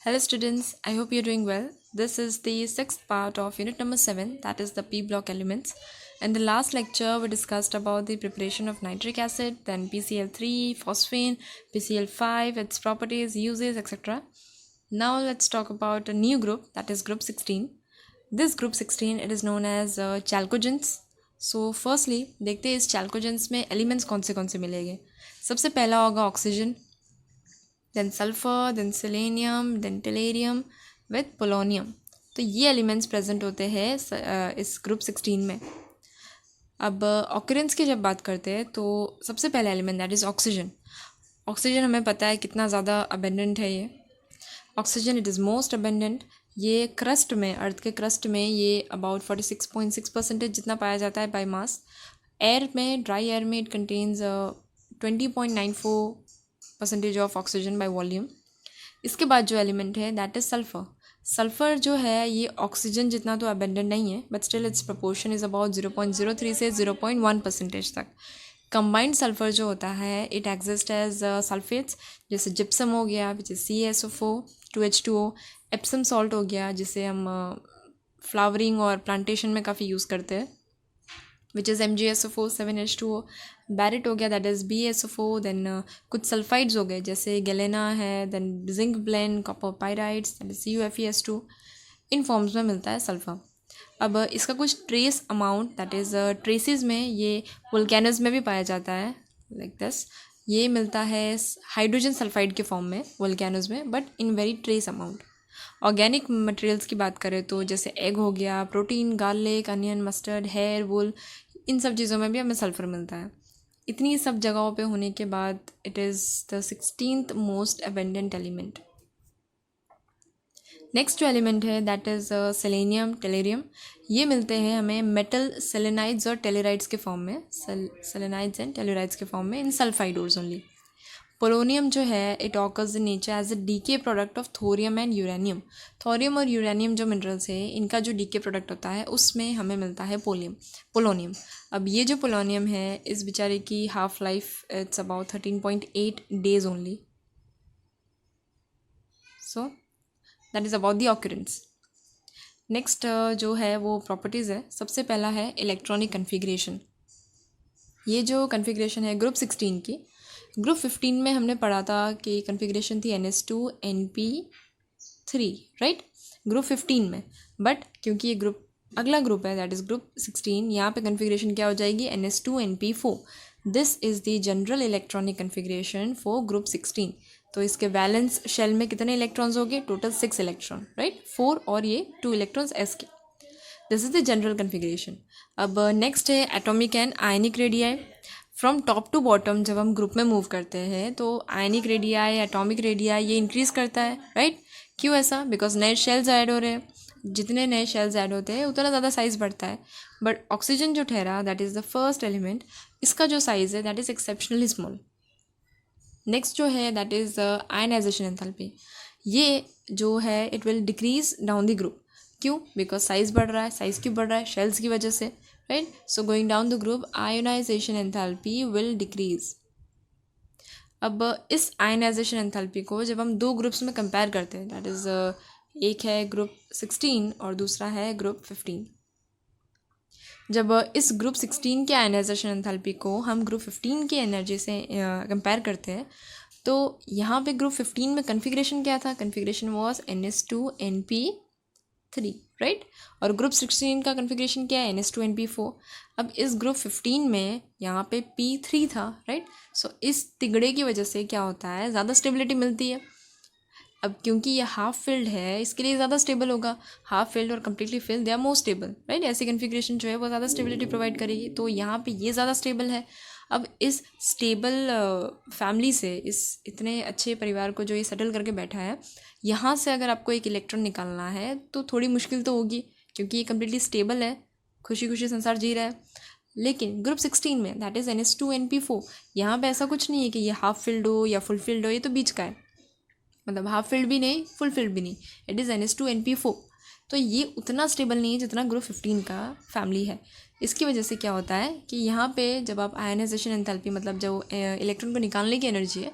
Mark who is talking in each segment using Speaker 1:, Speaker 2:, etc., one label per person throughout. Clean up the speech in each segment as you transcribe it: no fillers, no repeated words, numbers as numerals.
Speaker 1: Hello students, I hope you're doing well. This is the sixth part of unit number 7, that is the P block elements. In the last lecture we discussed about the preparation of nitric acid, then PCl3, phosphine, PCl5, its properties, uses, etc. Now let's talk about a new group, that is group 16. This group 16 it is known as chalcogens. So firstly देखते हैं इस chalcogens में elements कौन से मिलेंगे. सबसे पहला होगा oxygen, then sulphur, then selenium, then tellurium with polonium. तो ये एलिमेंट्स प्रेजेंट होते हैं इस ग्रुप 16 में. अब ऑकरेंस की जब बात करते हैं तो सबसे पहला element that is oxygen. Oxygen हमें पता है कितना ज़्यादा अबेंडेंट है ये. Oxygen it is most abundant. ये क्रस्ट में, अर्थ के क्रस्ट में ये अबाउट 46.6% जितना पाया जाता है बाय मास. एयर में, ड्राई एयर में it contains 20.94% of oxygen by volume. इसके बाद जो एलिमेंट है दैट इज़ सल्फ़र. सल्फ़र जो है ये ऑक्सीजन जितना तो अबेंडेंट नहीं है, but still it's proportion is about 0.03 से 0.1% तक. कंबाइंड सल्फ़र जो होता है इट एग्जिस्ट एज सल्फेट्स, जैसे जिप्सम हो गया which is CaSO4 2H2O. Epsom salt हो गया जिसे हम फ्लावरिंग और प्लांटेशन में काफ़ी यूज़ करते हैं which is MgSO4 7H2O. Barite हो गया दैट इज़ BaSO4. देन कुछ सल्फाइड्स हो गए जैसे गैलेना है, then zinc blende, copper pyrites that is CuFeS2. इन फॉर्म्स में मिलता है सल्फ़र. अब इसका कुछ trace amount that is traces में ये वोल्केनोज में भी पाया जाता है लाइक दिस. ये मिलता है हाइड्रोजन सल्फाइड के फॉर्म में वोल्केनोज में, but in very trace amount. Organic materials की बात करें तो जैसे एग हो गया, protein, garlic, onion, mustard, hair, wool, इन सब चीज़ों में भी हमें सल्फ़र मिलता है. इतनी सब जगहों पे होने के बाद it is the 16th most abundant element. Next जो एलिमेंट है दैट इज़ सेलेनियम, टेलेरियम. ये मिलते हैं हमें मेटल सेलेनाइड्स और टेलेराइड्स के फॉर्म में, सेलेनाइड्स एंड टेलेराइड्स के फॉर्म में in sulphide ores only. Polonium जो है it occurs in nature as a decay product of thorium and uranium. Thorium और यूरेनियम जो मिनरल्स है इनका जो डीके प्रोडक्ट होता है उसमें हमें मिलता है पोलोनियम. अब ये जो पोलोनियम है इस बेचारे की half life it's about 13.8 days only. So that is about the occurrence. Next जो है वो प्रॉपर्टीज़ है. सबसे पहला है इलेक्ट्रॉनिक कन्फिग्रेशन. ये जो कन्फिग्रेशन है ग्रुप 16 की, ग्रुप 15 में हमने पढ़ा था कि कन्फिग्रेशन थी NS2NP3 राइट, ग्रुप 15 में. बट क्योंकि ये ग्रुप अगला ग्रुप है दैट इज़ ग्रुप 16, यहाँ पे कन्फिग्रेशन क्या हो जाएगी NS2NP4. This is the general electronic configuration for group 16. तो इसके वैलेंस शेल में कितने इलेक्ट्रॉन्स हो गए? टोटल 6 इलेक्ट्रॉन राइट, 4 और ये 2 इलेक्ट्रॉन्स S के. This is the general configuration. अब नेक्स्ट है atomic and ionic radii. From top to bottom जब हम ग्रुप में मूव करते हैं तो आयनिक रेडियाई, एटॉमिक रेडियाई ये इंक्रीज़ करता है राइट. क्यों ऐसा? बिकॉज नए शेल्स ऐड हो रहे हैं. जितने नए शेल्स ऐड होते हैं उतना ज़्यादा साइज़ बढ़ता है. बट ऑक्सीजन जो ठहरा that is the first element, इसका जो साइज़ है that is exceptionally small. Next जो है दैट इज़ आयनाइजेशन एंथैल्पी. ये जो है it will decrease down the group. क्यों? बिकॉज साइज़ बढ़ रहा है. साइज़ क्यों बढ़ रहा है? शेल्स की वजह से right. So going down the group ionisation enthalpy will decrease. अब इस आयनाइजेशन एंथैल्पी को जब हम दो ग्रुप्स में कंपेयर करते हैं दैट इज़ एक है ग्रुप 16 और दूसरा है ग्रुप 15. जब इस ग्रुप 16 के आयनाइजेशन एंथैल्पी को हम ग्रुप 15 की एनर्जी से कंपेयर करते हैं तो यहाँ पे ग्रुप 15 में कन्फिग्रेशन क्या था? Configuration was NS2NP3 right. और ग्रुप 16 का कन्फिग्रेशन क्या है? NS2NP4. अब इस ग्रुप 15 में यहाँ पे P3 था राइट. सो इस तिगड़े की वजह से क्या होता है? ज़्यादा स्टेबिलिटी मिलती है. अब क्योंकि ये हाफ फिल्ड है इसके लिए ज़्यादा स्टेबल होगा. हाफ फिल्ड और completely filled they are more stable right. ऐसी कन्फिग्रेशन जो है वो ज़्यादा स्टेबिलिटी प्रोवाइड करेगी. तो यहाँ पे ये ज़्यादा स्टेबल है. अब इस स्टेबल फैमिली से, इस इतने अच्छे परिवार को जो ये सेटल करके बैठा है, यहाँ से अगर आपको एक इलेक्ट्रॉन निकालना है तो थोड़ी मुश्किल तो होगी क्योंकि ये कम्प्लीटली स्टेबल है, खुशी खुशी संसार जी रहा है. लेकिन ग्रुप 16 में दैट इज़ NS2NP4 यहाँ पे ऐसा कुछ नहीं है कि ये हाफ फिल्ड हो या फुल फिल्ड हो. ये तो बीच का है, मतलब हाफ फिल्ड भी नहीं, फुल फिल्ड भी नहीं. It is NS2NP4. तो ये उतना स्टेबल नहीं है जितना ग्रुप 15 का फैमिली है. इसकी वजह से क्या होता है कि यहाँ पे जब आप आयनाइजेशन एंथैल्पी मतलब जो इलेक्ट्रॉन को निकालने की एनर्जी है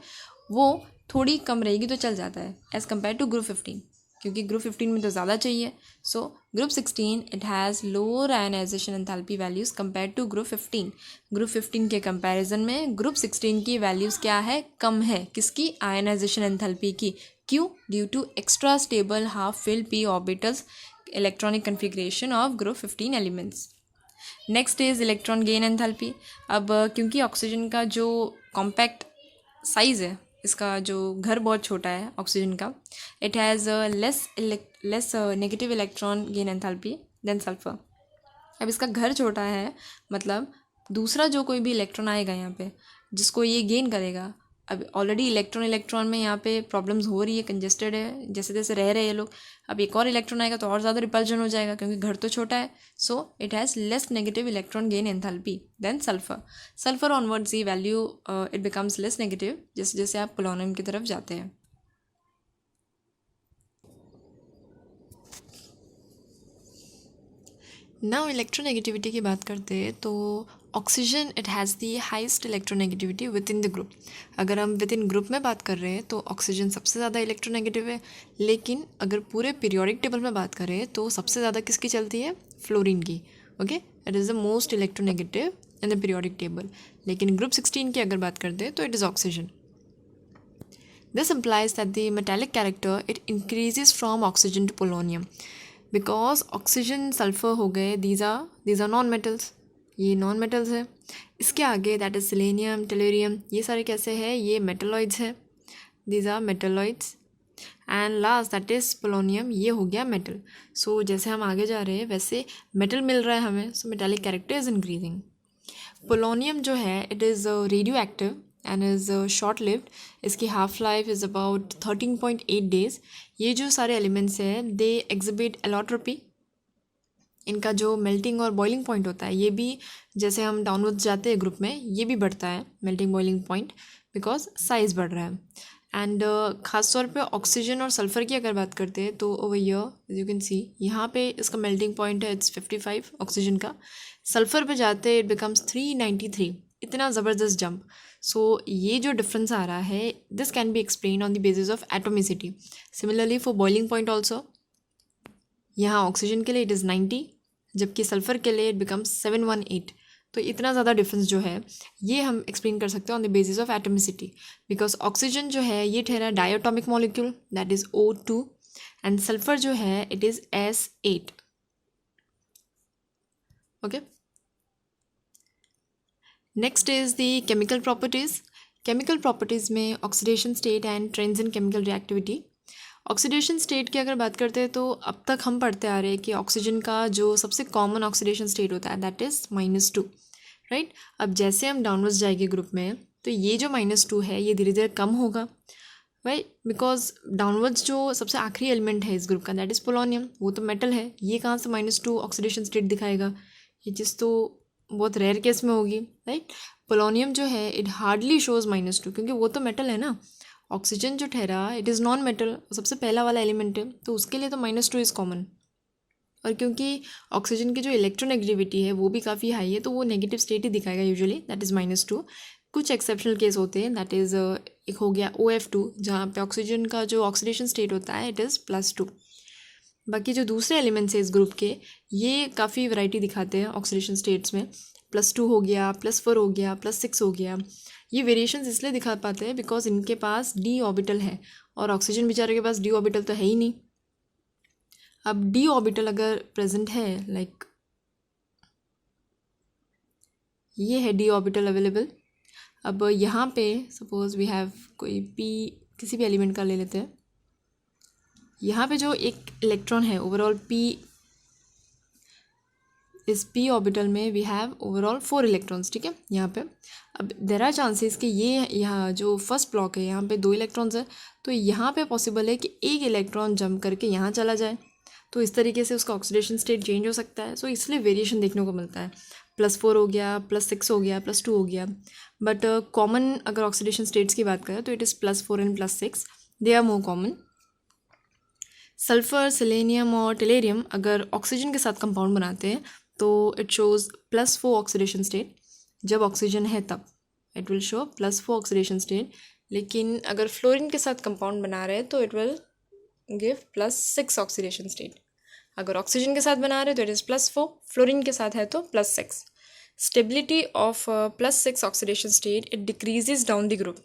Speaker 1: वो थोड़ी कम रहेगी तो चल जाता है एज़ कम्पेयर टू ग्रुप 15, क्योंकि ग्रुप 15 में तो ज़्यादा चाहिए. So group 16 it has lower ionisation enthalpy values compare to group 15. Group 15 के कंपैरिजन में ग्रुप 16 की वैल्यूज़ क्या है, कम है. किसकी, आयनाइजेशन एंथैल्पी की. क्यों, due to extra stable half filled p orbitals electronic configuration of group 15 elements. Next is electron gain enthalpy. अब क्योंकि ऑक्सीजन का जो कॉम्पैक्ट साइज़ है, इसका जो घर बहुत छोटा है ऑक्सीजन का, it has less negative electron gain enthalpy then sulphur. अब इसका घर छोटा है, मतलब दूसरा जो कोई भी इलेक्ट्रॉन आएगा यहाँ पे जिसको ये गेन करेगा, अब ऑलरेडी इलेक्ट्रॉन में यहाँ पे प्रॉब्लम्स हो रही है, कंजेस्टेड है, जैसे जैसे रह रहे हैं लोग. अब एक और इलेक्ट्रॉन आएगा तो और ज़्यादा रिपल्जन हो जाएगा क्योंकि घर तो छोटा है. So it has less negative electron gain enthalpy then sulphur onwards ये value it becomes less negative जैसे जैसे आप पोलोनियम की तरफ जाते हैं. नाउ इलेक्ट्रोनेगेटिविटी की बात करते हैं तो oxygen it has the heist electronegativity with in the group. अगर हम विद इन ग्रुप में बात कर रहे हैं तो ऑक्सीजन सबसे ज़्यादा इलेक्ट्रोनेगेटिव है. लेकिन अगर पूरे पीरियोडिक टेबल में बात करें तो सबसे ज़्यादा किसकी चलती है, फ्लोरीन की. Okay, it is the most electronegative in the periodic table. लेकिन ग्रुप 16 की अगर बात करते हैं तो it is oxygen. This implies that the metallic character it increases from oxygen to polonium. Because oxygen sulphur हो गए, दीज आर नॉन मेटल्स, ये नॉन मेटल्स है. इसके आगे दैट इज़ सेलेनियम, टेलेरियम, ये सारे कैसे हैं, ये मेटलॉइड्स है, these are metalloids. And last that is polonium, ये हो गया मेटल. सो जैसे हम आगे जा रहे हैं वैसे मेटल मिल रहा है हमें, so metallic character is increasing. Polonium जो है it is radioactive and is short lived. इसकी half life is about 13.8 days. ये जो सारे एलिमेंट्स हैं दे एग्जिबिट एलोट्रोपी. इनका जो मेल्टिंग और बॉइलिंग पॉइंट होता है ये भी, जैसे हम डाउनवर्ड्स जाते हैं ग्रुप में, ये भी बढ़ता है melting boiling point because size बढ़ रहा है. एंड ख़ास तौर पे ऑक्सीजन और सल्फ़र की अगर बात करते हैं तो ओवर हियर यू कैन सी यहाँ पे इसका मेल्टिंग पॉइंट है इट्स 55 ऑक्सीजन का. सल्फ़र पे जाते इट बिकम्स 393. इतना ज़बरदस्त जंप. सो ये जो डिफरेंस आ रहा है this can be explain on the basis of atomicity. Similarly for boiling point also, यहाँ ऑक्सीजन के लिए इट इज़ 90 जबकि सल्फ़र के लिए इट बिकम्स 718. तो इतना ज़्यादा डिफरेंस जो है ये हम एक्सप्लेन कर सकते हैं on the basis of atomicity. Because oxygen जो है ये ठहरा diatomic molecule that is O2 and sulphur जो है it is S8. Okay, next is the chemical properties. Chemical properties में oxidation state and trends in chemical reactivity. Oxidation state की अगर बात करते हैं तो अब तक हम पढ़ते आ रहे हैं कि ऑक्सीजन का जो सबसे कॉमन ऑक्सीडेशन स्टेट होता है दैट इज़ -2, राइट. अब जैसे हम डाउनवर्ड्स जाएंगे ग्रुप में तो ये जो -2 है ये धीरे धीरे कम होगा, राइट. बिकॉज डाउनवर्ड्स जो सबसे आखिरी एलिमेंट है इस ग्रुप का दैट इज़ पोलोनियम, वो तो मेटल है, ये कहाँ से -2 ऑक्सीडेशन स्टेट दिखाएगा. ये चीज़ तो बहुत रेयर केस में होगी, राइट. पोलोनियम जो है इट हार्डली शोज़ -2 क्योंकि वो तो मेटल है ना. ऑक्सीजन जो ठहरा इट इज़ नॉन मेटल, सबसे पहला वाला एलिमेंट है, तो उसके लिए तो -2 इज़ कॉमन. और क्योंकि ऑक्सीजन की जो इलेक्ट्रोनेगेटिविटी है वो भी काफ़ी हाई है तो वो नेगेटिव स्टेट ही दिखाएगा यूजुअली, दैट इज़ -2. कुछ एक्सेप्शनल केस होते हैं, दैट इज़ एक हो गया OF2 जहाँ पे ऑक्सीजन का जो ऑक्सीडेशन स्टेट होता है इट इज़ +2. बाकी जो दूसरे एलिमेंट्स हैं इस ग्रुप के ये काफ़ी वैरायटी दिखाते हैं ऑक्सीडेशन स्टेट्स में. +2 हो गया, +4 हो गया, +6 हो गया. ये वेरिएशंस इसलिए दिखा पाते हैं बिकॉज इनके पास d ऑर्बिटल है और ऑक्सीजन बेचारे के पास d ऑर्बिटल तो है ही नहीं. अब d ऑर्बिटल अगर प्रेजेंट है, लाइक ये है d ऑर्बिटल अवेलेबल. अब यहाँ पे सपोज वी हैव कोई p किसी भी एलिमेंट का ले लेते हैं. यहाँ पे जो एक इलेक्ट्रॉन है ओवरऑल p, इस p ऑर्बिटल में वी हैव ओवरऑल 4 इलेक्ट्रॉन्स, ठीक है. यहाँ पे अब देर आर चांसेस कि ये यहाँ जो फर्स्ट ब्लॉक है यहाँ पे 2 इलेक्ट्रॉन्स है तो यहाँ पे पॉसिबल है कि एक इलेक्ट्रॉन जंप करके यहाँ चला जाए, तो इस तरीके से उसका ऑक्सीडेशन स्टेट चेंज हो सकता है. सो इसलिए वेरिएशन देखने को मिलता है. +4 हो गया, +6 हो गया, +2 हो गया. बट कॉमन अगर ऑक्सीडेशन स्टेट्स की बात करें तो it is +4 and +6, they are more common. Sulphur, selenium और टेलेरियम अगर ऑक्सीजन के साथ कंपाउंड बनाते हैं तो इट शोज़ +4 ऑक्सीडेशन स्टेट. जब ऑक्सीजन है तब it will show +4 oxidation state. लेकिन अगर फ्लोरीन के साथ कंपाउंड बना रहे हैं तो it will give +6 oxidation state. अगर ऑक्सीजन के साथ बना रहे हैं तो इट इज़ +4, फ्लोरीन के साथ है तो +6। Stability of +6 oxidation state it decreases down the group,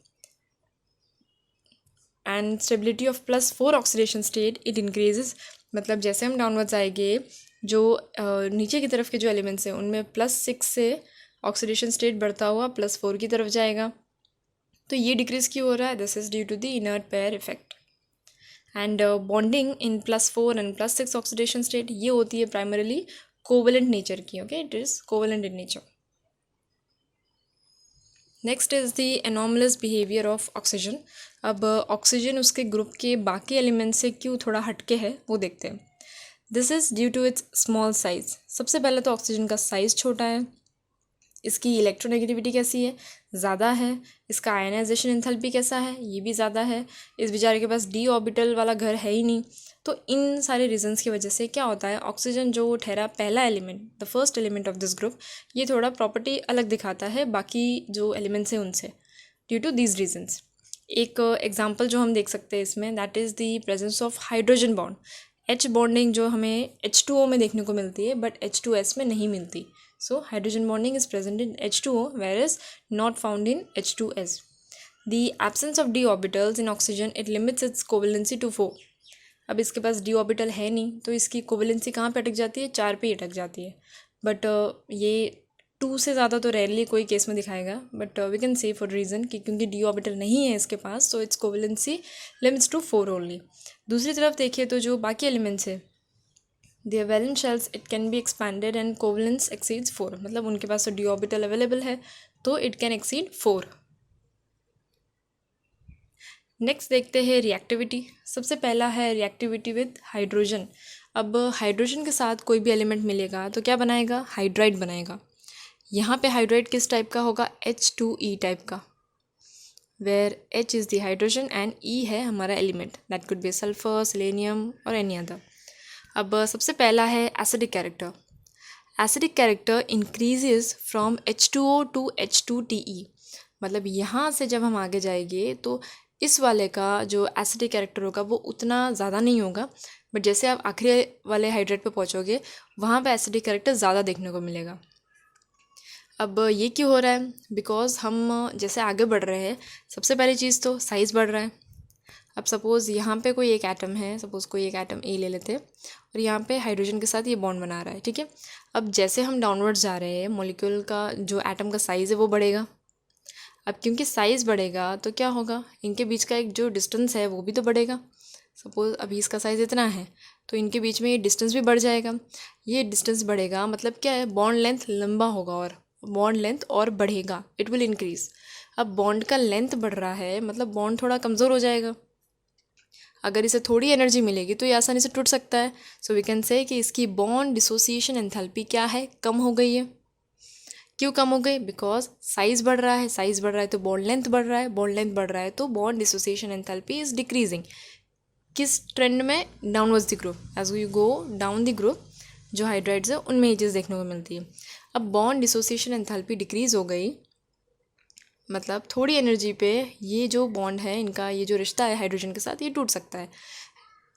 Speaker 1: and stability of +4 oxidation state it increases. मतलब जैसे हम डाउनवर्ड्स आएंगे, जो नीचे की तरफ के जो एलिमेंट्स हैं उनमें +6 से ऑक्सीडेशन स्टेट बढ़ता हुआ +4 की तरफ जाएगा। तो ये डिक्रीज़ क्यों हो रहा है? This is due to the inert pair effect. And bonding in +4 and +6 oxidation state ये होती है प्राइमरीली कोवेलेंट नेचर की। Okay, it is covalent in nature. Next is the anomalous behaviour of oxygen. अब oxygen उसके group के बाकी element से क्यों थोड़ा हटके है वो देखते हैं। This is due to its small size. सबसे पहले तो ऑक्सीजन का साइज़ छोटा है, इसकी इलेक्ट्रोनेगेटिविटी कैसी है? ज़्यादा है। इसका आयनाइजेशन एंथैल्पी कैसा है? ये भी ज़्यादा है। इस बेचारे के पास डी ऑर्बिटल वाला घर है ही नहीं। तो इन सारे रीजंस की वजह से क्या होता है, ऑक्सीजन जो ठहरा पहला element, the first element of this group, ये थोड़ा प्रॉपर्टी अलग दिखाता है बाकी जो एलिमेंट्स हैं उनसे, ड्यू टू दीज रीजंस। एक एग्जाम्पल जो हम देख सकते हैं इसमें, that is the presence of hydrogen bond. H bonding जो हमें H2O में देखने को मिलती है बट H2S में नहीं मिलती। So hydrogen bonding is present in H2O whereas not found in H2S. The absence of d orbitals in oxygen it limits its covalency to 4. अब इसके पास d ऑर्बिटल है नहीं तो इसकी कोवेलेंसी कहाँ पे अटक जाती है? 4 पे ही अटक जाती है। बट ये 2 से ज़्यादा तो रेयरली कोई केस में दिखाएगा, but we can say for reason कि क्योंकि d ऑर्बिटल नहीं है इसके पास, तो it's covalency limits to 4 only. दूसरी तरफ देखिए तो जो बाकी एलिमेंट्स है, their valence shells it can be expanded and covalence exceeds 4, मतलब उनके पास तो d ऑर्बिटल अवेलेबल है तो इट कैन एक्सीड 4। नेक्स्ट देखते हैं रिएक्टिविटी। सबसे पहला है रिएक्टिविटी विद हाइड्रोजन। अब हाइड्रोजन के साथ कोई भी एलिमेंट मिलेगा तो क्या बनाएगा? हाइड्राइड बनाएगा। यहाँ पे हाइड्राइड किस टाइप का होगा? H2E टाइप का, where H is the hydrogen and E है हमारा element, that could be sulphur, selenium और एनी अदर। अब सबसे पहला है acidic character. Acidic character increases from H2O to H2TE। मतलब यहाँ से जब हम आगे जाएंगे तो इस वाले का जो एसिडिक कैरेक्टर होगा वो उतना ज़्यादा नहीं होगा, बट जैसे आप आखिरी वाले हाइड्रेट पे पहुँचोगे वहाँ पे एसिडिक कैरेक्टर ज़्यादा देखने को मिलेगा। अब ये क्यों हो रहा है? बिकॉज हम जैसे आगे बढ़ रहे हैं, सबसे पहली चीज़ तो साइज़ बढ़ रहा है। अब सपोज़ यहाँ पे कोई एक एटम है, सपोज़ कोई एक एटम ए ले लेते हैं और यहाँ पे हाइड्रोजन के साथ ये बॉन्ड बना रहा है, ठीक है। अब जैसे हम डाउनवर्ड्स जा रहे हैं, मॉलिक्यूल का जो एटम का साइज़ है वो बढ़ेगा। अब क्योंकि साइज़ बढ़ेगा तो क्या होगा, इनके बीच का एक जो डिस्टेंस है वो भी तो बढ़ेगा। सपोज़ अभी इसका साइज़ इतना है तो इनके बीच में ये डिस्टेंस भी बढ़ जाएगा। ये डिस्टेंस बढ़ेगा मतलब क्या है, बॉन्ड लेंथ लंबा होगा और बॉन्ड लेंथ और बढ़ेगा, इट विल इंक्रीज़। अब बॉन्ड का लेंथ बढ़ रहा है मतलब बॉन्ड थोड़ा कमज़ोर हो जाएगा। अगर इसे थोड़ी एनर्जी मिलेगी तो ये आसानी से टूट सकता है। सो वी कैन से कि इसकी बॉन्ड डिसोसिएशन एंथैल्पी क्या है, कम हो गई है। क्यों कम हो गई? बिकॉज साइज़ बढ़ रहा है, साइज़ बढ़ रहा है तो बॉन्ड लेंथ बढ़ रहा है, बॉन्ड लेंथ बढ़ रहा है तो bond dissociation enthalpy is decreasing. किस ट्रेंड में? Downwards the group. As you go down the group जो हाइड्राइड्स है उनमें ये चीज़ देखने को मिलती है। अब बॉन्ड डिसोसिएशन एंथैल्पी डिक्रीज़ हो गई मतलब थोड़ी एनर्जी पे ये जो बॉन्ड है इनका, ये जो रिश्ता है हाइड्रोजन के साथ, ये टूट सकता है।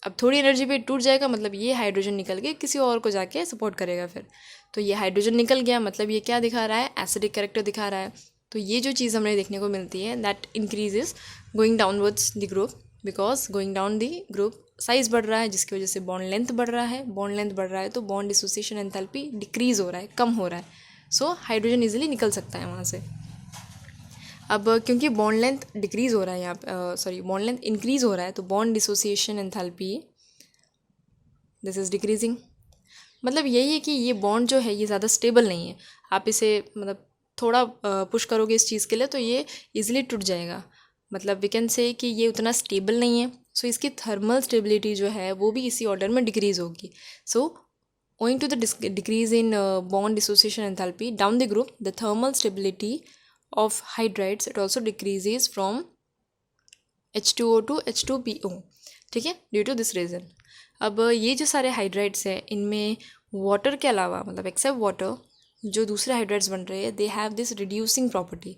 Speaker 1: अब थोड़ी एनर्जी पे टूट जाएगा मतलब ये हाइड्रोजन निकल के किसी और को जाके सपोर्ट करेगा फिर। तो ये हाइड्रोजन निकल गया मतलब ये क्या दिखा रहा है? एसिडिक कैरेक्टर दिखा रहा है। तो ये जो चीज़ हमें देखने को मिलती है that increases going downwards the group, because going down the group size बढ़ रहा है जिसकी वजह से बॉन्ड लेंथ बढ़ रहा है। बॉन्ड लेंथ बढ़ रहा है तो बॉन्ड डिसोसिएशन एंथैल्पी डिक्रीज़ हो रहा है, कम हो रहा है। सो हाइड्रोजन ईजिली निकल सकता है वहाँ से। अब क्योंकि बॉन्ड लेंथ डिक्रीज़ हो रहा है यहाँ सॉरी बॉन्ड लेंथ इंक्रीज़ हो रहा है तो bond dissociation enthalpy this is decreasing. मतलब यही है कि ये बॉन्ड जो है ये ज़्यादा स्टेबल नहीं है। आप इसे मतलब थोड़ा पुश करोगे इस चीज़ के लिए तो ये इजीली टूट जाएगा। मतलब वी कैन से कि ये उतना स्टेबल नहीं है। सो इसकी थर्मल स्टेबिलिटी जो है वो भी इसी ऑर्डर में डिक्रीज़ होगी। सो owing to the decrease in bond dissociation enthalpy down the group, the thermal stability of hydrides it also decreases from H2O to H2PO, ठीक है, ड्यू टू दिस रीज़न। अब ये जो सारे हाइड्राइड्स हैं इनमें वाटर के अलावा मतलब एक्सेप्ट वाटर जो दूसरे हाइड्राइड्स बन रहे हैं they have this reducing property.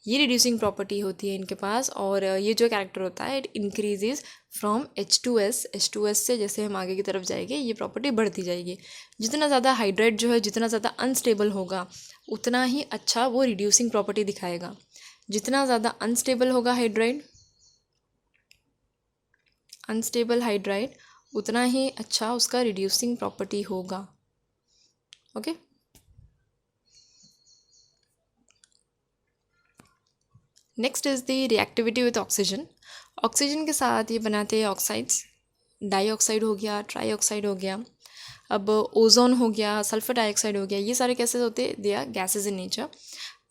Speaker 1: ये रिड्यूसिंग प्रॉपर्टी होती है इनके पास, और ये जो कैरेक्टर होता है इट इंक्रीजेज फ्रॉम H2S से जैसे हम आगे की तरफ जाएंगे ये प्रॉपर्टी बढ़ती जाएगी। जितना ज़्यादा हाइड्राइड जो है जितना ज़्यादा अनस्टेबल होगा उतना ही अच्छा वो रिड्यूसिंग प्रॉपर्टी दिखाएगा। जितना ज़्यादा अनस्टेबल हाइड्राइड उतना ही अच्छा उसका रिड्यूसिंग प्रॉपर्टी होगा। Okay next is the reactivity with oxygen. Oxygen के साथ ये बनाते हैं ऑक्साइड्स, डाइऑक्साइड हो गया, ट्राईऑक्साइड हो गया, अब ओजोन हो गया, सल्फर डाइऑक्साइड हो गया, ये सारे कैसे होते हैं, they are gases in nature.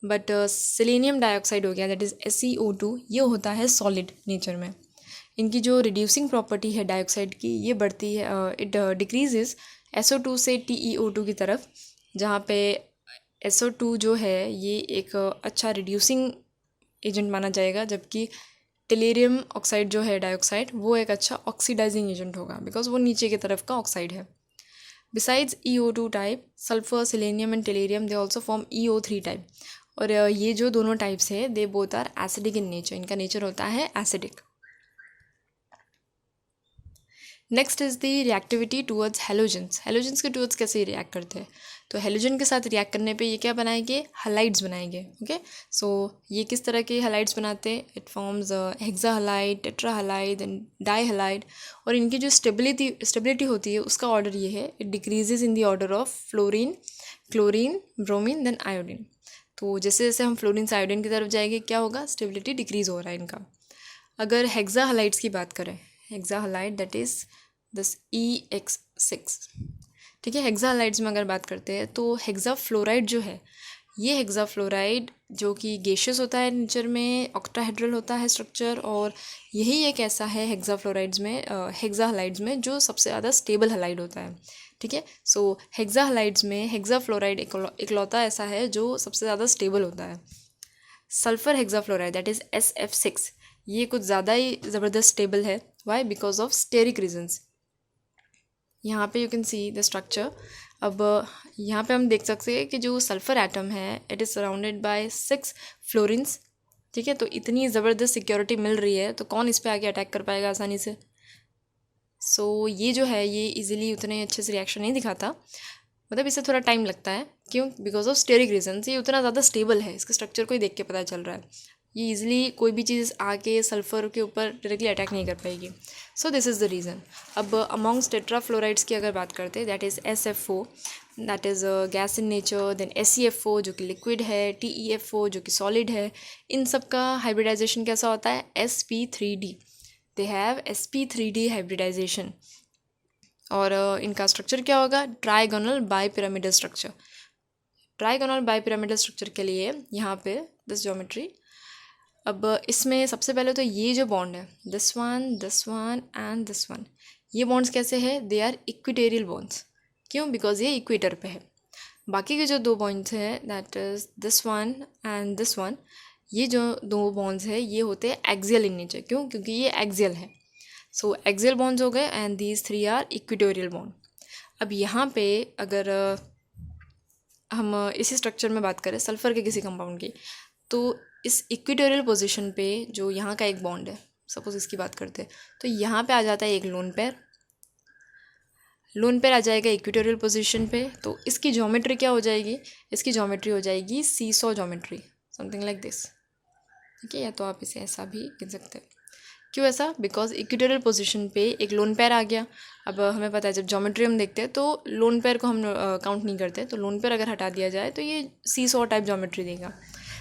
Speaker 1: But selenium dioxide हो गया दैट इज़ SeO2, ये होता है सॉलिड नेचर में। इनकी जो रिड्यूसिंग प्रॉपर्टी है डाइऑक्साइड की ये बढ़ती है, इट डिक्रीजेज SO2 से TeO2 की तरफ, जहाँ पे SO2 जो है ये एक अच्छा रिड्यूसिंग एजेंट माना जाएगा, जबकि टेलेरियम ऑक्साइड जो है डाइऑक्साइड वो एक अच्छा ऑक्सीडाइजिंग एजेंट होगा बिकॉज वो नीचे की तरफ का ऑक्साइड है। Besides EO2 type, sulphur, selenium and tellurium they also form EO3 type. और ये जो दोनों टाइप्स है they both are acidic in nature, इनका नेचर होता है एसिडिक। Next is the reactivity towards halogens. Halogens के टूवर्ड्स कैसे रिएक्ट करते हैं, तो हेलोजन के साथ रिएक्ट करने पे ये क्या बनाएंगे, हलाइड्स बनाएंगे। ओके सो ये किस तरह के हलाइड्स बनाते हैं, it forms hexa halide, tetra halide and di halide. और इनकी जो स्टेबिलिटी होती है उसका ऑर्डर ये है, it decreases in the order of fluorine, chlorine, bromine then iodine. तो जैसे जैसे हम फ्लोरीन से आयोडीन की तरफ जाएंगे क्या होगा, स्टेबिलिटी डिक्रीज हो रहा है इनका। अगर हेक्सा हलाइड्स की बात करें, hexa halide that is this EX6, ठीक है। हेक्सा हलाइड्स में अगर बात करते हैं तो हेक्सा फ्लोराइड जो है, ये हेक्सा फ्लोराइड जो कि गैसियस होता है नेचर में, ऑक्टाहेड्रल होता है स्ट्रक्चर, और यही एक ऐसा है हेक्सा फ्लोराइड्स में, हेक्सा हलाइड्स में जो सबसे ज़्यादा स्टेबल हलाइड होता है। ठीक है, सो हेक्सा हलाइड्स में हेक्सा फ्लोराइड इकलौता ऐसा है जो सबसे ज़्यादा स्टेबल होता है। Sulphur hexa fluoride that is SF6, ये कुछ ज़्यादा ही ज़बरदस्त स्टेबल है। Why, because of steric reasons. यहाँ पे you can see the structure. अब यहाँ पे हम देख सकते हैं कि जो सल्फ़र एटम है it is surrounded by 6 fluorines. ठीक है, तो इतनी ज़बरदस्त सिक्योरिटी मिल रही है तो कौन इस पे आके अटैक कर पाएगा आसानी से। सो ये जो है ये इजीली उतने अच्छे से रिएक्शन नहीं दिखाता, मतलब इसे थोड़ा टाइम लगता है। क्यों, बिकॉज ऑफ स्टेरिक रीजन्स। ये उतना ज़्यादा स्टेबल है, इसके स्ट्रक्चर को ही देख के पता चल रहा है। ये इजीली कोई भी चीज़ आके सल्फ़र के ऊपर डायरेक्टली अटैक नहीं कर पाएगी। So this is the reason. अब अमॉन्ग्स टेट्राफ्लोराइड्स की अगर बात करते हैं that is SFO that is gas in nature, then SeFO जो कि लिक्विड है, TeFO जो कि सॉलिड है। इन सब का हाइब्रिडाइजेशन कैसा होता है, sp3d, they have sp3d hybridisation. और इनका स्ट्रक्चर क्या होगा, trigonal bipyramidal structure. Trigonal bipyramidal structure के लिए यहाँ पे दिस ज्योमेट्री। अब इसमें सबसे पहले तो ये जो बॉन्ड है this one and this one, ये बॉन्ड्स कैसे है, दे आर इक्विटेरियल बॉन्ड्स। क्यों, बिकॉज ये इक्वेटर पे है। बाकी के जो दो बॉन्ड्स हैं that is this one and this one, ये जो दो बॉन्ड्स है ये होते हैं एक्सियल इन नेचर। क्यों, क्योंकि ये एक्सियल है। सो एक्सियल बॉन्ड्स हो गए and these 3 are equatorial bond. अब यहाँ पे अगर हम इसी स्ट्रक्चर में बात करें सल्फ़र के किसी कंपाउंड की, तो इस इक्वेटोरियल पोजीशन पे जो यहाँ का एक बॉन्ड है, सपोज इसकी बात करते हैं, तो यहाँ पे आ जाता है एक लोन पेयर आ जाएगा इक्वेटोरियल पोजीशन पे। तो इसकी ज्योमेट्री क्या हो जाएगी, इसकी ज्योमेट्री हो जाएगी seesaw geometry, something like this. ठीक है, या तो आप इसे ऐसा भी गिन सकते हैं। क्यों ऐसा, बिकॉज इक्वेटोरियल पोजीशन पे एक लोन पेयर आ गया। अब हमें पता है जब ज्योमेट्री हम देखते हैं तो लोन पेयर को हम काउंट नहीं करते, तो लोन पेयर अगर हटा दिया जाए तो ये सीसॉ टाइप ज्योमेट्री देगा।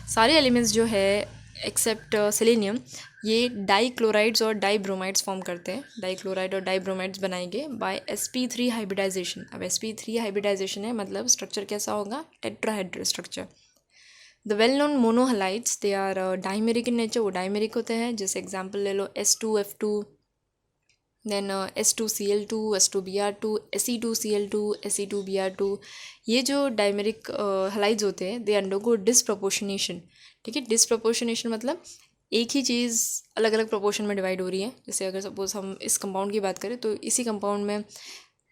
Speaker 1: सारे एलिमेंट्स जो है एक्सेप्ट सेलेनियम ये डाइक्लोराइड्स और डाइब्रोमाइड्स फॉर्म करते हैं। डाइक्लोराइड और डाइब्रोमाइड्स बनाएंगे बाय sp3 हाइब्रिडाइजेशन। अब sp3 हाइब्रिडाइजेशन है मतलब स्ट्रक्चर कैसा होगा, tetrahedral structure. The well known monohalides they are dimeric in nature, वो डाइमेरिक होते हैं। जैसे एग्जांपल ले लो S2F2, then S2Cl2, S2Br2, Se2Cl2, Se2Br2। ये जो डाइमेरिक हलाइड्स होते हैं दे अंडरगो डिसप्रोपोर्शनेशन। ठीक है, डिसप्रोपोर्शनेशन मतलब एक ही चीज़ अलग अलग प्रोपोर्शन में डिवाइड हो रही है। जैसे अगर सपोज हम इस कंपाउंड की बात करें तो इसी कंपाउंड में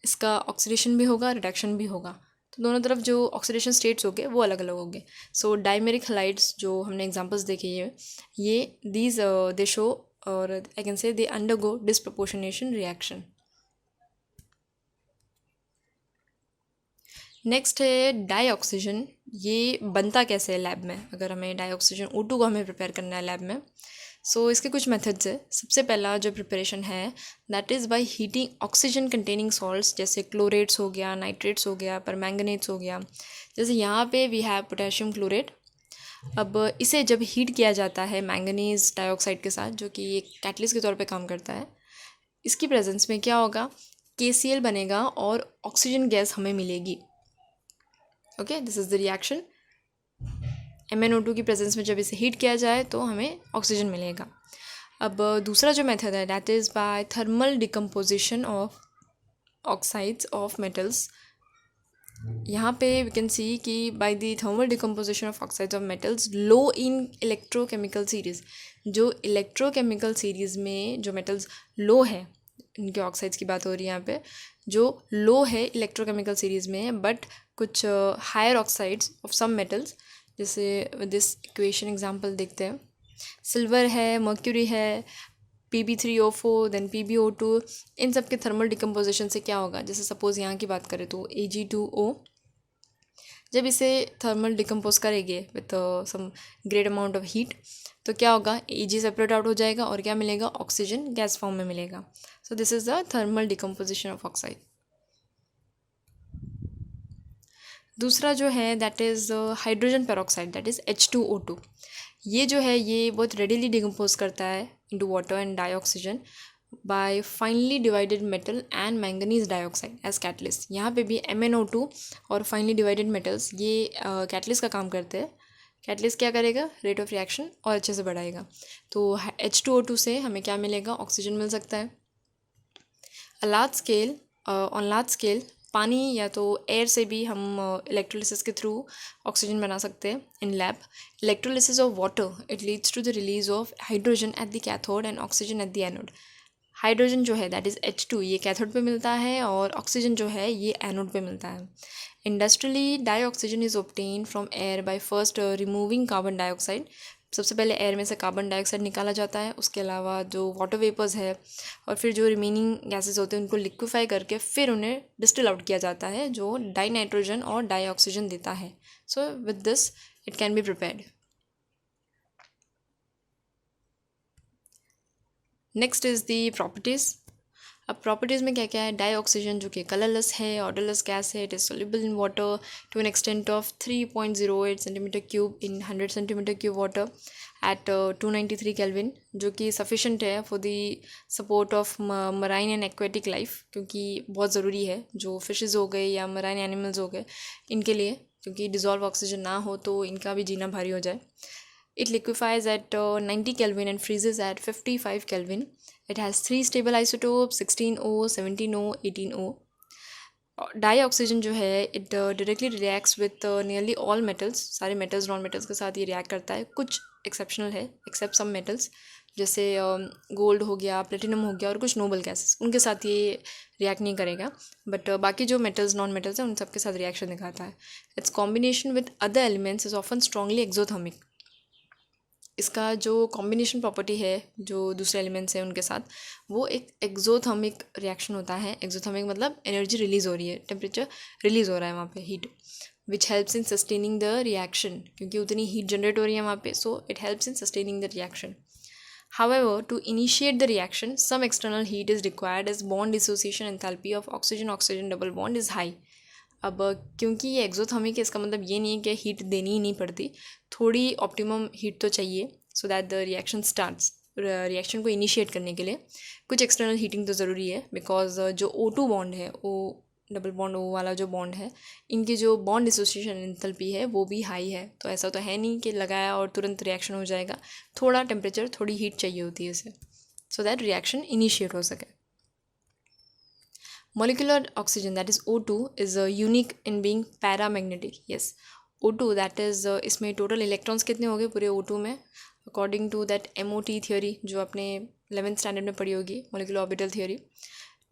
Speaker 1: इसका ऑक्सीडेशन भी होगा, रिडक्शन भी होगा। तो तो दोनों तरफ जो ऑक्सीडेशन स्टेट्स हो गए वो अलग अलग हो गए. सो डाइमेरिक हलाइड्स जो हमने एग्जांपल्स देखे ये दीज दे शो और I can say they undergo disproportionation reaction. Next है डाईऑक्सीजन. ये बनता कैसे है लैब में, अगर हमें डाईऑक्सीजन O2 को हमें प्रिपेयर करना है लैब में. सो इसके कुछ मेथड्स है. सबसे पहला जो प्रिपरेशन है that is by heating oxygen containing salts, जैसे क्लोरेट्स हो गया, नाइट्रेट्स हो गया, परमैंगनेट्स हो गया. जैसे यहाँ पे वी हैव पोटेशियम क्लोरेट. अब इसे जब हीट किया जाता है मैंगनीज डाइऑक्साइड के साथ, जो कि एक कैटलिस्ट के तौर पे काम करता है, इसकी प्रेजेंस में क्या होगा, KCl बनेगा और ऑक्सीजन गैस हमें मिलेगी. Okay, this is the reaction. MnO2 की प्रेजेंस में जब इसे हीट किया जाए तो हमें ऑक्सीजन मिलेगा. अब दूसरा जो मेथड है that is by thermal decomposition of oxides of metals. यहाँ पे वी कैन सी कि by the thermal decomposition of oxides of metals low in electrochemical series. जो इलेक्ट्रोकेमिकल सीरीज़ में जो मेटल्स लो है, इनके ऑक्साइड्स की बात हो रही है यहाँ पे, जो लो है इलेक्ट्रोकेमिकल सीरीज़ में, बट कुछ higher oxides of some metals, जैसे दिस इक्वेशन एग्जांपल देखते हैं. सिल्वर है, मर्क्यूरी है, Pb3O4 देन PbO2. इन सब के थर्मल डिकम्पोजिशन से क्या होगा, जैसे सपोज़ यहाँ की बात करें तो Ag2O, जब इसे थर्मल डिकम्पोज करेंगे with some great amount of heat तो क्या होगा, Ag सेपरेट आउट हो जाएगा और क्या मिलेगा, ऑक्सीजन गैस फॉर्म में मिलेगा. सो this is the thermal decomposition of oxide. दूसरा जो है that is hydrogen peroxide, that is H2O2. ये जो है ये बहुत रेडिली डिकम्पोज करता है into water and dioxygen by finely divided metal and manganese dioxide as catalyst. यहाँ पे भी MnO2 और फाइनली डिवाइडेड मेटल्स ये कैटलिस्ट का काम करते हैं. कैटलिस्ट क्या करेगा, रेट ऑफ रिएक्शन और अच्छे से बढ़ाएगा. तो H2O2 से हमें क्या मिलेगा, ऑक्सीजन मिल सकता है. ऑन लार्ज स्केल पानी या तो एयर से भी हम इलेक्ट्रोलिसिस के थ्रू ऑक्सीजन बना सकते हैं in lab. Electrolysis of water it leads to the release of hydrogen at the cathode and oxygen at the anode. Hydrogen जो है दैट इज़ H2 ये कैथोड पे मिलता है और ऑक्सीजन जो है ये एनोड पे मिलता है. Industrially dioxygen is obtain from air by first removing carbon dioxide. सबसे पहले एयर में से कार्बन डाइऑक्साइड निकाला जाता है, उसके अलावा जो वाटर वेपर्स है और फिर जो रिमेनिंग गैसेस होते हैं उनको लिक्विफाई करके फिर उन्हें डिस्टिल आउट किया जाता है, जो डाई नाइट्रोजन और डाई ऑक्सीजन देता है. So with this it can be prepared. Next is the properties. अब प्रॉपर्टीज़ में क्या क्या है, डाई ऑक्सीजन जो कि कलरलेस है, ऑडरलेस गैस है, it is soluble in water to an extent of 3.08 centimetre cube in 100 centimetre cube water at 293 kelvin, जो कि सफिशेंट है for the support of marine and aquatic life, क्योंकि बहुत ज़रूरी है जो फिशेज़ हो गए या मराइन एनिमल्स हो गए इनके लिए, क्योंकि डिज़ोल्व ऑक्सीजन ना हो तो इनका भी जीना भारी हो जाए. It liquefies at 90 Kelvin and freezes at 55 Kelvin. It has 3 stable isotopes 16O, 17O, 18O. डाईऑक्सीजन जो है it directly reacts with nearly all metals. सारे मेटल्स नॉन मेटल्स के साथ ये रिएक्ट करता है. कुछ एक्सेप्शनल है एक्सेप्ट सम मेटल्स, जैसे गोल्ड हो गया, प्लेटिनम हो गया और कुछ नोबल गैसेस, उनके साथ ये रिएक्ट नहीं करेगा. बट बाकी जो मेटल्स नॉन मेटल्स हैं उन सब के साथ रिएक्शन दिखाता है. It's combination with other elements is often strongly exothermic. इसका जो कॉम्बिनेशन प्रॉपर्टी है जो दूसरे एलिमेंट्स हैं उनके साथ, वो एक एक्सोथर्मिक रिएक्शन होता है. एक्सोथर्मिक मतलब एनर्जी रिलीज़ हो रही है, टेम्परेचर रिलीज़ हो रहा है वहाँ पे, heat, which helps in sustaining the reaction, क्योंकि उतनी हीट जनरेट हो रही है वहाँ पे. So it helps in sustaining the reaction. However, to initiate the reaction, some external heat is required as bond dissociation enthalpy of oxygen-oxygen double bond is high. अब क्योंकि ये एक्सोथर्मिक है, इसका मतलब ये नहीं है कि हीट देनी ही नहीं पड़ती, थोड़ी ऑप्टिमम हीट तो चाहिए so that the reaction starts. Reaction को इनिशिएट करने के लिए कुछ एक्सटर्नल हीटिंग तो ज़रूरी है, बिकॉज जो O2 बॉन्ड है, ओ डबल बॉन्ड O वाला जो बॉन्ड है, इनकी जो बॉन्ड डिसोसिएशन एंथैल्पी है वो भी हाई है. तो ऐसा तो है नहीं कि लगाया और तुरंत रिएक्शन हो जाएगा, थोड़ा टेम्परेचर, थोड़ी हीट चाहिए होती है इसे, सो दैट रिएक्शन इनिशिएट हो सके. Molecular oxygen, that is O2, is unique in being paramagnetic. Yes, O2 that is इसमें टोटल इलेक्ट्रॉन्स कितने हो गए पूरे O2 में, according to that MOT theory जो आपने 11th स्टैंडर्ड में पढ़ी होगी, molecular orbital theory.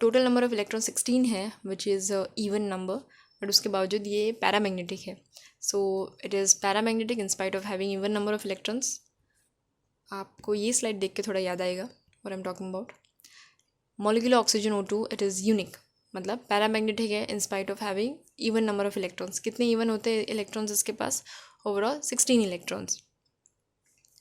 Speaker 1: Total number of electron 16 है, which is even number, but उसके बावजूद ये पैरामैग्नेटिक है. So it is paramagnetic in spite of having even number of electrons. आपको ये स्लाइड देख के थोड़ा याद आएगा what I am talking about. Molecular oxygen O2 it is unique, मतलब पैरामैग्नेटिक है इन spite of having even number of electrons. कितने इवन होते हैं इलेक्ट्रॉन्स इसके पास? Overall 16 electrons.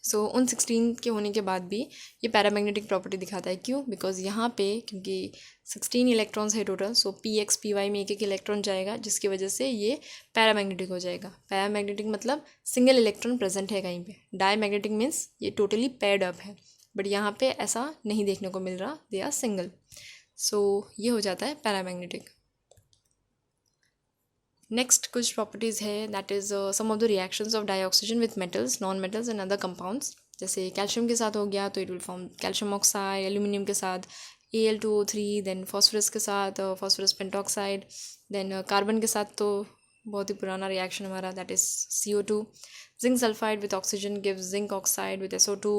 Speaker 1: सो उन 16 के होने के बाद भी ये पैरामैग्नेटिक प्रॉपर्टी दिखाता है. क्यों? बिकॉज यहाँ पे क्योंकि 16 इलेक्ट्रॉन्स है टोटल, सो PX PY में एक एक इलेक्ट्रॉन जाएगा, जिसकी वजह से ये पैरामैग्नेटिक हो जाएगा. पैरामैग्नेटिक मतलब सिंगल इलेक्ट्रॉन प्रेजेंट है कहीं पे. डायमैग्नेटिक मीन्स ये टोटली पेयर्ड अप है, बट यहाँ पे ऐसा नहीं देखने को मिल रहा, दे आर सिंगल. सो ये हो जाता है पैरामैग्नेटिक. नेक्स्ट कुछ प्रॉपर्टीज़ है, that is some of the reactions of dioxygen with metals, non metals and other compounds. जैसे कैल्शियम के साथ हो गया तो it will form calcium oxide. Aluminium के साथ Al2O3, देन फॉस्फोरस के साथ फॉस्फोरस पेंटॉक्साइड. देन कार्बन के साथ तो बहुत ही पुराना रिएक्शन हमारा, that is CO2. Zinc sulphide with oxygen gives zinc oxide with SO2.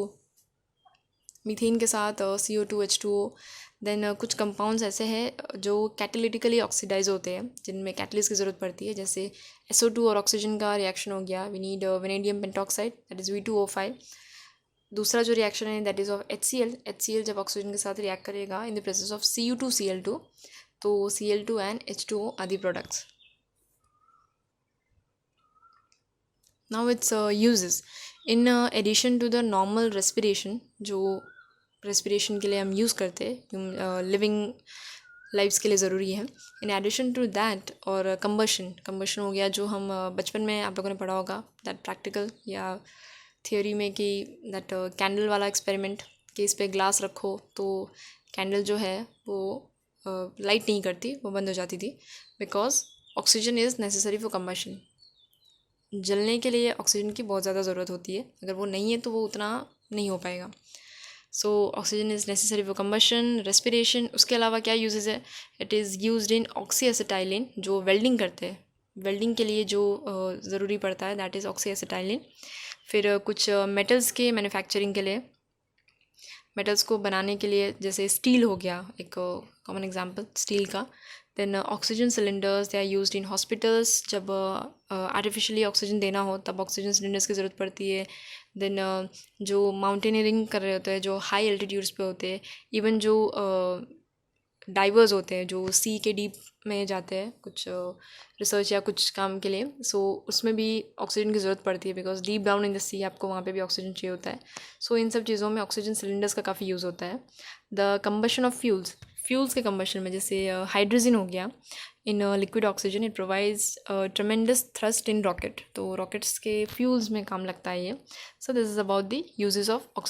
Speaker 1: Methane के साथ CO2H2O. देन कुछ कंपाउंड्स ऐसे हैं जो कैटेलिटिकली ऑक्सीडाइज होते हैं, जिनमें कैटलिस्ट की ज़रूरत पड़ती है. जैसे SO2 और ऑक्सीजन का रिएक्शन हो गया, we need vanadium pentoxide, that is V2O5. दूसरा जो रिएक्शन है दैट इज़ ऑफ HCl जब ऑक्सीजन के साथ रिएक्ट करेगा in the presence of Cu2Cl2, तो Cl2 एंड H2O आदि products. Now its uses. In addition to the normal respiration, जो रेस्पिरेशन के लिए हम यूज़ करते हैं, लिविंग लाइफ्स के लिए ज़रूरी है. इन एडिशन टू दैट, और कंबशन हो गया, जो हम बचपन में आप लोगों ने पढ़ा होगा, दैट प्रैक्टिकल या थियोरी में, कि दैट कैंडल वाला एक्सपेरिमेंट, कि इस पे ग्लास रखो तो कैंडल जो है वो लाइट नहीं करती, वो बंद हो जाती थी, because oxygen is necessary for combustion. जलने के लिए ऑक्सीजन की बहुत ज़्यादा ज़रूरत होती है, अगर वो नहीं है तो वो उतना नहीं हो पाएगा. So oxygen is necessary for combustion, respiration. उसके अलावा क्या यूजेस है? इट इज़ यूज्ड इन ऑक्सीएसिटाइलिन, जो वेल्डिंग करते हैं, वेल्डिंग के लिए जो ज़रूरी पड़ता है, दैट इज़ ऑक्सीएसिटाइलिन. फिर कुछ मेटल्स के मैन्युफैक्चरिंग के लिए, मेटल्स को बनाने के लिए, जैसे स्टील हो गया एक कॉमन एग्जांपल स्टील का. Then oxygen cylinders, they are used in hospitals. जब आर्टिफिशियली ऑक्सीजन देना हो तब ऑक्सीजन सिलेंडर्स की ज़रूरत पड़ती है. देन जो माउंटेनियरिंग कर रहे होते हैं, जो हाई एल्टीट्यूड्स पे होते हैं, इवन जो डाइवर्स होते हैं, जो सी के डीप में जाते हैं कुछ रिसर्च या कुछ काम के लिए, सो उसमें भी ऑक्सीजन की ज़रूरत पड़ती है, because deep down in the sea आपको वहाँ पे भी ऑक्सीजन चाहिए होता है. सो इन सब चीज़ों में ऑक्सीजन सिलेंडर्स का काफ़ी यूज़ होता है. द कंबशन ऑफ फ्यूल्स के कंबशन में, जैसे हाइड्रोजन हो गया in liquid oxygen, it provides tremendous thrust in rocket, तो रॉकेट्स के फ्यूल्स में काम लगता है ये. सो this is about the uses of oxygen.